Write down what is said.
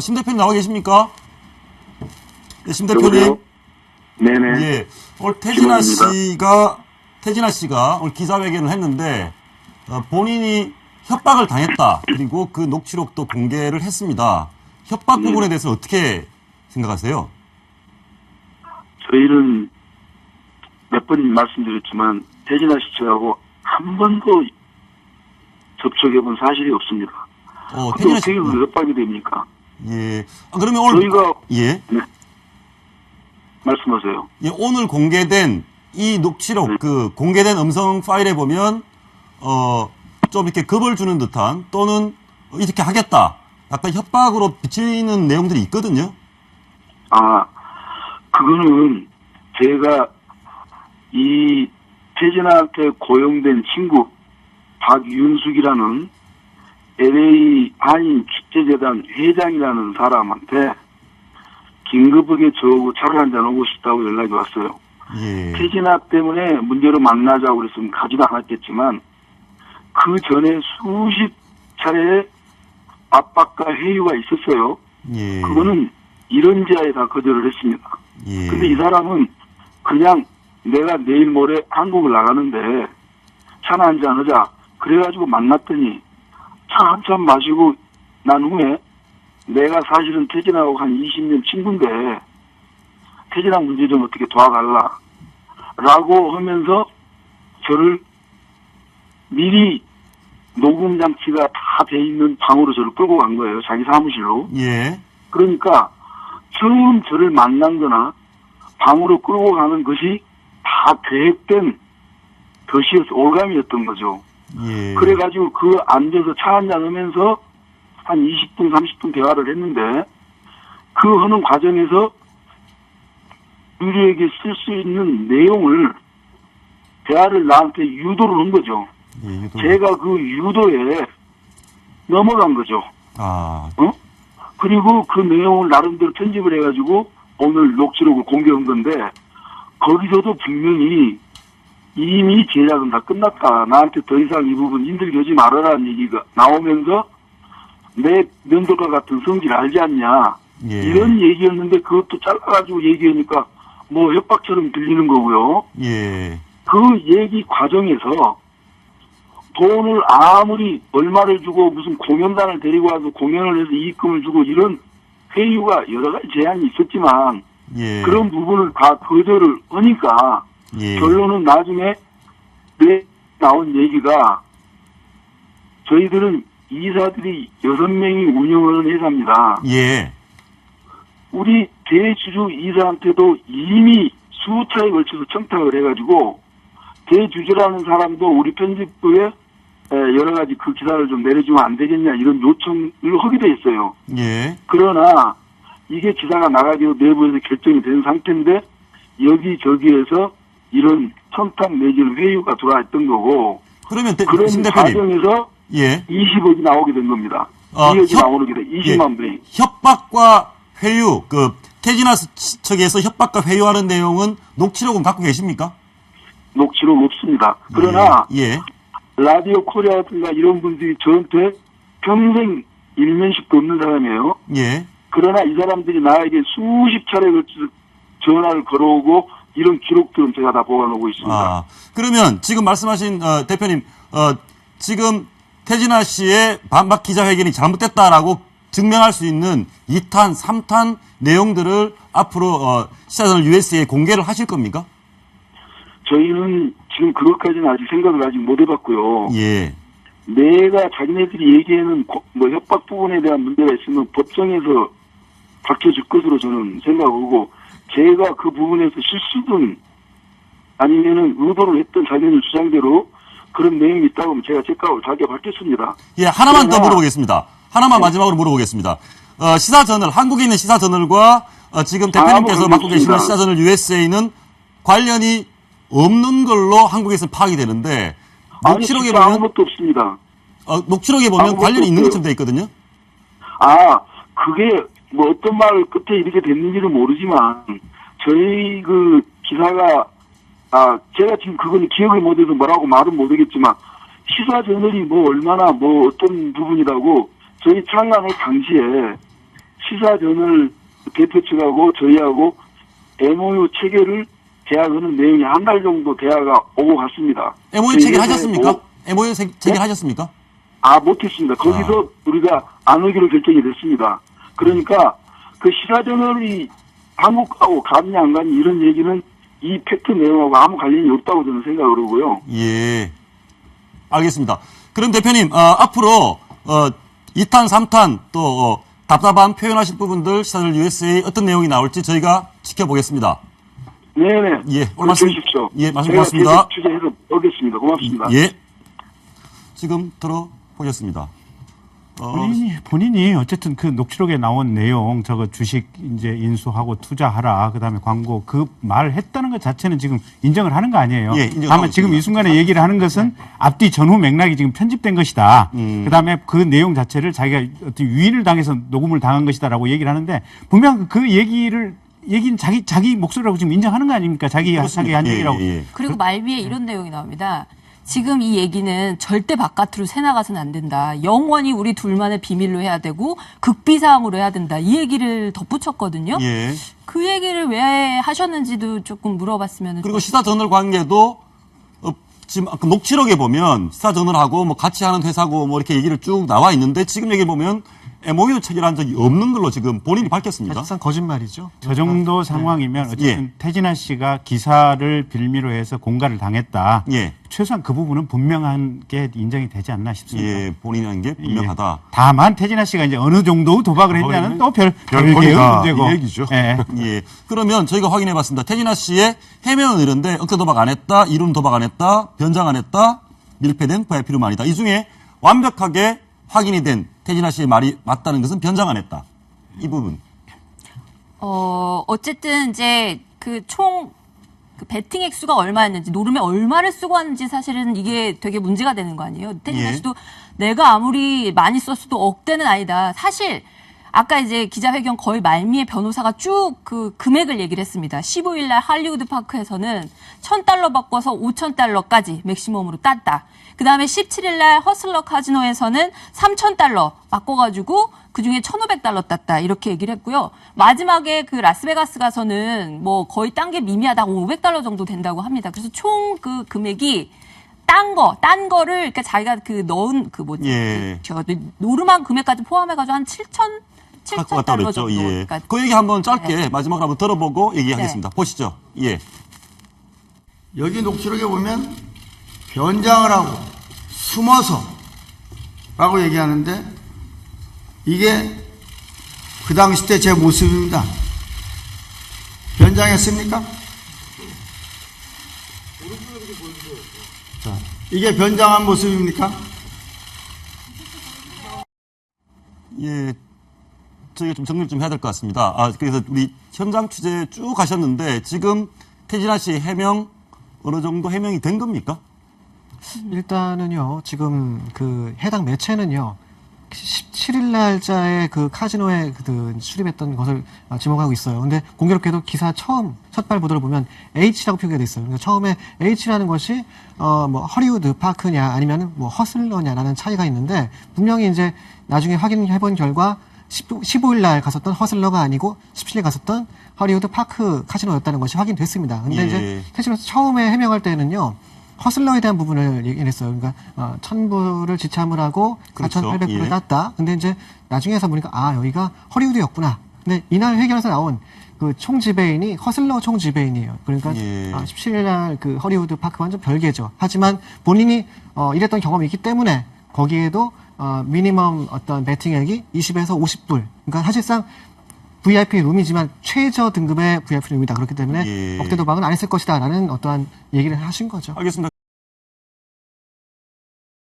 심 대표님 나와 계십니까? 네, 심 대표님. 여보세요? 네네. 예. 오늘 김원입니다. 태진아 씨가 오늘 기자회견을 했는데, 본인이 협박을 당했다. 그리고 그 녹취록도 공개를 했습니다. 협박 부분에 대해서 어떻게 생각하세요? 저희는 몇 번 말씀드렸지만, 태진아 씨 저하고 한 번도 접촉해본 사실이 없습니다. 근데 태진아 씨. 어떻게 그 협박이 됩니까? 예. 그러면 오늘. 저희가, 예. 네. 말씀하세요. 예, 오늘 공개된 이 녹취록, 네. 공개된 음성 파일에 보면, 좀 이렇게 겁을 주는 듯한 또는 이렇게 하겠다. 약간 협박으로 비치는 내용들이 있거든요. 그거는 제가 이 태진아한테 고용된 친구 박윤숙이라는 LA 한인 축제재단 회장이라는 사람한테 긴급하게 저하고 차를 한잔 오고 싶다고 연락이 왔어요. 예. 태진아 때문에 문제로 만나자고 그랬으면 가지도 않았겠지만 그 전에 수십 차례의 압박과 회유가 있었어요. 예. 그거는 이런 지하에 다 거절을 했습니다. 예. 근데 이 사람은 그냥 내가 내일 모레 한국을 나가는데 차나 한잔 하자. 그래가지고 만났더니 차 한잔 마시고 난 후에 내가 사실은 태진아하고 한 20년 친구인데 태진아 문제 좀 어떻게 도와달라. 라고 하면서 저를 미리 녹음 장치가 다 돼 있는 방으로 저를 끌고 간 거예요. 자기 사무실로. 예. 그러니까 처음 저를 만난 거나 방으로 끌고 가는 것이 다 계획된 것이었어. 올감이었던 거죠. 예. 그래가지고 그 앉아서 차 한잔 하면서 한 20분, 30분 대화를 했는데 그 하는 과정에서 유리에게 쓸 수 있는 내용을 대화를 나한테 유도를 한 거죠. 예, 제가 그 유도에 넘어간 거죠. 그리고 그 내용을 나름대로 편집을 해가지고 오늘 녹취록을 공개한 건데 거기서도 분명히 이미 제작은 다 끝났다. 나한테 더 이상 이 부분 힘들게 하지 말아라는 얘기가 나오면서 내 면도과 같은 성질 알지 않냐. 예. 이런 얘기였는데 그것도 잘라가지고 얘기하니까 뭐 협박처럼 들리는 거고요. 예. 그 얘기 과정에서 돈을 아무리 얼마를 주고 무슨 공연단을 데리고 와서 공연을 해서 이익금을 주고 이런 회유가 여러 가지 제한이 있었지만 예. 그런 부분을 다 거절을 하니까 예. 결론은 나중에 나온 얘기가 저희들은 이사들이 6명이 운영하는 회사입니다. 예. 우리 대주주 이사한테도 이미 수차에 걸쳐서 청탁을 해가지고 대주주라는 사람도 우리 편집부에 여러 가지 그 기사를 좀 내려주면 안 되겠냐 이런 요청을 하기도 했어요. 예. 그러나 이게 기사가 나가기로 내부에서 결정이 된 상태인데 여기저기에서 이런 청탁 내지는 회유가 들어왔던 거고 그러면 그런 심 대표님. 과정에서 예. 20억이 나오게 된 겁니다. 2억이 나오게 돼 20만 불이. 협박과 회유, 태진아 측에서 협박과 회유하는 내용은 녹취록은 갖고 계십니까? 녹취록 없습니다. 그러나 예. 라디오 코리아든가 이런 분들이 저한테 평생 일면식도 없는 사람이에요. 예. 그러나 이 사람들이 나에게 수십 차례 걸쳐서 전화를 걸어오고 이런 기록들은 제가 다 보관하고 있습니다. 그러면 지금 말씀하신 대표님, 지금 태진아 씨의 반박 기자회견이 잘못됐다라고 증명할 수 있는 2탄, 3탄 내용들을 앞으로 시사저널 USA에 공개를 하실 겁니까? 저희는 지금 그것까지는 아직 생각을 아직 못 해봤고요. 예. 내가 자기네들이 얘기하는 뭐 협박 부분에 대한 문제가 있으면 법정에서 밝혀질 것으로 저는 생각하고 제가 그 부분에서 실수든 아니면은 의도를 했던 자기네 주장대로 그런 내용이 있다고 하면 제가 책각을 자기가 밝혔습니다. 예, 하나만 더 물어보겠습니다. 하나만 마지막으로 물어보겠습니다. 시사저널, 한국에 있는 시사저널과 지금 대표님께서 맡고 계시는 시사저널 USA는 관련이 없는 걸로 한국에서 파악이 되는데 녹취록에 보면 아무것도 없습니다. 녹취록에 보면 관련이 있는 것처럼 돼 있거든요. 그게 뭐 어떤 말 끝에 이렇게 됐는지는 모르지만 저희 그 기사가 제가 지금 그거는 기억을 못해서 뭐라고 말은 못하겠지만 시사저널이 뭐 얼마나 뭐 어떤 부분이라고 저희 창간을 당시에 시사전을 대표 측하고 저희하고 MOU 체결을 계약하는 내용이 한 달 정도 대화가 오고 갔습니다. MOU 체결하셨습니까? MOU 체결하셨습니까? 못했습니다. 거기서 우리가 안 오기로 결정이 됐습니다. 그러니까 그 시사전을이 한국하고 갔냐 안 갔냐 이런 얘기는 이 팩트 내용하고 아무 관련이 없다고 저는 생각을 하고요. 예. 알겠습니다. 그럼 대표님, 앞으로, 2탄, 3탄 또, 답답한 표현하실 부분들 시사전을 USA 어떤 내용이 나올지 저희가 지켜보겠습니다. 네네. 예, 오늘 말씀, 주십시오. 예, 말씀 고맙습니다. 취재해서 오겠습니다. 고맙습니다. 예. 지금 들어보겠습니다. 본인이 어쨌든 그 녹취록에 나온 내용, 저거 주식 이제 인수하고 투자하라, 그 다음에 광고, 그 말을 했다는 것 자체는 지금 인정을 하는 거 아니에요? 예, 인정하고 다만 지금 있습니다. 이 순간에 얘기를 하는 것은 앞뒤 전후 맥락이 지금 편집된 것이다. 그 다음에 그 내용 자체를 자기가 어떤 유인을 당해서 녹음을 당한 것이다라고 얘기를 하는데 분명 그 얘기는 자기 목소리라고 지금 인정하는 거 아닙니까? 자기 한 얘기라고. 그리고 말미에 이런 내용이 나옵니다. 지금 이 얘기는 절대 바깥으로 새나가서는 안 된다. 영원히 우리 둘만의 비밀로 해야 되고 극비사항으로 해야 된다. 이 얘기를 덧붙였거든요. 예. 그 얘기를 왜 하셨는지도 조금 물어봤으면. 그리고 시사저널 관계도 지금 아까 녹취록에 보면 시사저널하고 뭐 같이 하는 회사고 뭐 이렇게 얘기를 쭉 나와 있는데 지금 여기 보면 MOU 체결한 적이 없는 걸로 지금 본인이 밝혔습니다. 사실상 거짓말이죠. 저 정도 상황이면 어쨌든 태진아 씨가 기사를 빌미로 해서 공갈을 당했다. 예. 최소한 그 부분은 분명한 게 인정이 되지 않나 싶습니다. 예, 본인이 한 게 분명하다. 다만 태진아 씨가 이제 어느 정도 도박을 했냐는 또 별개의 문제고. 이 얘기죠. 예. 예. 그러면 저희가 확인해 봤습니다. 태진아 씨의 해명은 이런데 억대 도박 안 했다, 이룬 도박 안 했다, 변장 안 했다, 밀폐된 VIP룸 아니다. 이 중에 완벽하게 확인이 된 태진아 씨의 말이 맞다는 것은 변장 안 했다. 이 부분. 어쨌든 이제 총 배팅 액수가 얼마였는지, 노름에 얼마를 쓰고 왔는지 사실은 이게 되게 문제가 되는 거 아니에요? 태진아 예. 씨도 내가 아무리 많이 썼어도 억대는 아니다. 사실 아까 이제 기자회견 거의 말미에 변호사가 쭉 그 금액을 얘기를 했습니다. 15일 날 할리우드 파크에서는 $1,000 바꿔서 $5,000까지 맥시멈으로 땄다. 그 다음에 17일 날 허슬러 카지노에서는 $3,000 바꿔가지고 그중에 $1,500 땄다. 이렇게 얘기를 했고요. 마지막에 그 라스베가스 가서는 뭐 거의 딴 게 미미하다 $500 정도 된다고 합니다. 그래서 총 그 금액이 딴 거를 그러니까 자기가 넣은 예. 노름한 금액까지 포함해가지고 한 할 것 같다고 $7,000 그랬죠. 정도. 예. 그러니까 그 얘기 한번 짧게 마지막으로 한번 들어보고 얘기하겠습니다. 보시죠. 예. 여기 녹취록에 보면 변장을 하고 숨어서 라고 얘기하는데 이게 그 당시 때 제 모습입니다. 변장했습니까? 자, 이게 변장한 모습입니까? 예. 저희가 좀 정리를 좀 해야 될 것 같습니다. 그래서 우리 현장 취재 쭉 가셨는데 지금 태진아 씨 해명 어느 정도 해명이 된 겁니까? 일단은요, 지금 그 해당 매체는요, 17일 날짜에 그 카지노에 출입했던 것을 지목하고 있어요. 근데 공교롭게도 기사 첫발 보도를 보면 H라고 표기가 돼 있어요. 그러니까 처음에 H라는 것이 뭐 허리우드 파크냐 아니면 뭐 허슬러냐라는 차이가 있는데 분명히 이제 나중에 확인해본 결과 15일 날 갔었던 허슬러가 아니고 17일 갔었던 허리우드 파크 카지노였다는 것이 확인됐습니다. 근데 예. 이제 사실은 처음에 해명할 때는요. 허슬러에 대한 부분을 얘기를 했어요. 그러니까 1,000불을 지참을 하고 그렇죠. 4,800불을 예. 땄다. 근데 이제 나중에 해서 보니까 여기가 허리우드였구나. 근데 이날 회견에서 나온 그 총 지배인이 허슬러 총 지배인이에요. 그러니까 예. 17일 날 그 허리우드 파크와는 좀 별개죠. 하지만 본인이 이랬던 경험이 있기 때문에 거기에도 미니멈 어떤 베팅액이 20에서 50불. 그러니까 사실상 VIP 룸이지만 최저 등급의 VIP 룸이다. 그렇기 때문에 예. 억대 도박은 안 했을 것이다라는 어떠한 얘기를 하신 거죠. 알겠습니다.